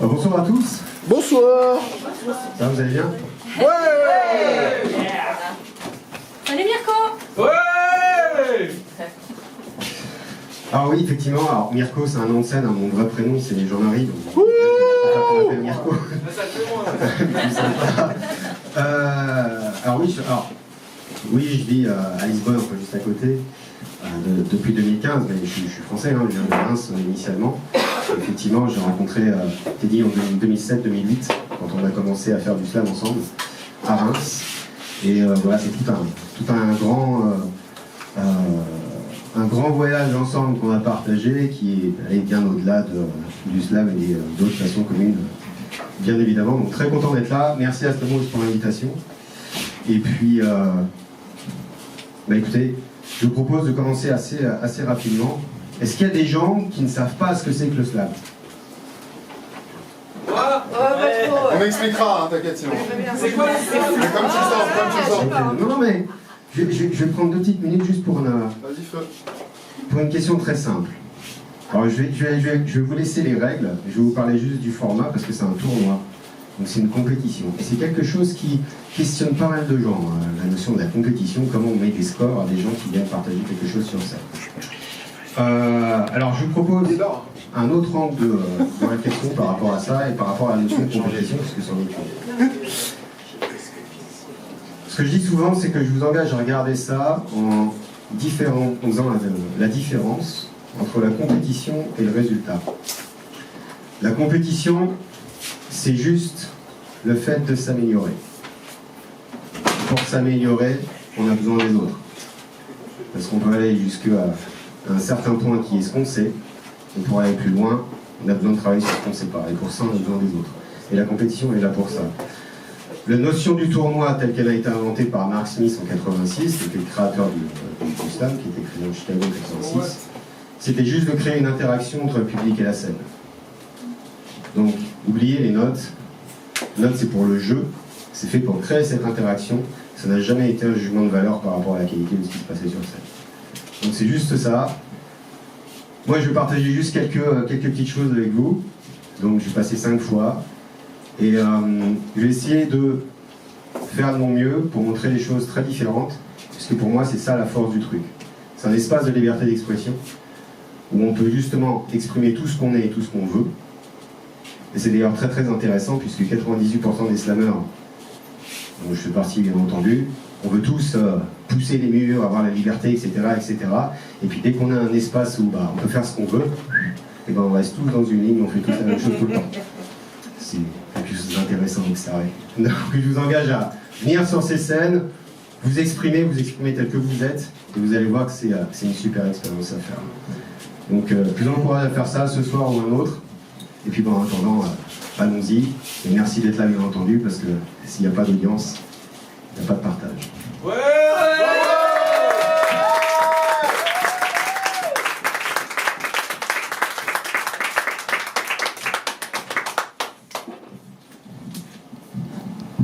Bonsoir à tous. Bonsoir. Ça va, vous allez bien? Ouais. Salut Mirko. Ouais. Alors oui, effectivement, alors Mirko c'est un nom de scène, hein, mon vrai prénom c'est Jean-Marie, donc on m'appelle Mirko. Alors oui, je vis à Lisbonne, enfin, juste à côté, depuis 2015, mais je suis français, hein, je viens de Reims initialement. Effectivement, j'ai rencontré Teddy en 2007-2008, quand on a commencé à faire du slam ensemble, à Reims. Et voilà, c'est tout un grand voyage ensemble qu'on a partagé, qui est allé bien au-delà du slam et d'autres façons communes, bien évidemment. Donc très content d'être là. Merci à Stamos pour l'invitation. Et puis, écoutez, je vous propose de commencer assez rapidement. Est-ce qu'il y a des gens qui ne savent pas ce que c'est que le slam? On expliquera, hein, t'inquiète sinon. C'est quoi le slam? Comme tu le sens. Non, mais je vais prendre 2 petites minutes juste pour une question très simple. Alors je vais vous laisser les règles, je vais vous parler juste du format parce que c'est un tournoi, donc c'est une compétition. Et c'est quelque chose qui questionne pas mal de gens, hein, la notion de la compétition, comment on met des scores à des gens qui viennent partager quelque chose sur scène. Alors je vous propose un autre angle de réflexion par rapport à ça et par rapport à la notion de compétition, parce que c'en est une. Ce que je dis souvent, c'est que je vous engage à regarder ça en faisant la différence entre la compétition et le résultat. La compétition, c'est juste le fait de s'améliorer. Pour s'améliorer, on a besoin des autres. Parce qu'on peut aller jusqu'à un certain point qui est ce qu'on sait, et pour aller plus loin, on a besoin de travailler sur ce qu'on ne sait pas. Et pour ça, on a besoin des autres. Et la compétition est là pour ça. La notion du tournoi, telle qu'elle a été inventée par Mark Smith en 86, qui était le créateur du slam, qui était créé en Chicago en 86, c'était juste de créer une interaction entre le public et la scène. Donc, oubliez les notes. Les notes, c'est pour le jeu. C'est fait pour créer cette interaction. Ça n'a jamais été un jugement de valeur par rapport à la qualité de ce qui se passait sur scène. Donc, c'est juste ça. Moi, je vais partager juste quelques petites choses avec vous. Donc, je vais passer 5 fois. Et je vais essayer de faire de mon mieux pour montrer des choses très différentes, puisque pour moi c'est ça la force du truc. C'est un espace de liberté d'expression, où on peut justement exprimer tout ce qu'on est et tout ce qu'on veut. Et c'est d'ailleurs très très intéressant, puisque 98% des slammers, dont je fais partie bien entendu, on veut tous pousser les murs, avoir la liberté, etc. etc. Et puis dès qu'on a un espace où on peut faire ce qu'on veut, et on reste tous dans une ligne, on fait tous la même chose tout le temps. C'est quelque chose d'intéressant à observer. Donc je vous engage à venir sur ces scènes, vous exprimer tel que vous êtes, et vous allez voir que c'est une super expérience à faire. Donc je vous encourage à faire ça ce soir ou un autre. Et puis en attendant, allons-y. Et merci d'être là bien entendu, parce que s'il n'y a pas d'audience, il n'y a pas de partage. Ouais.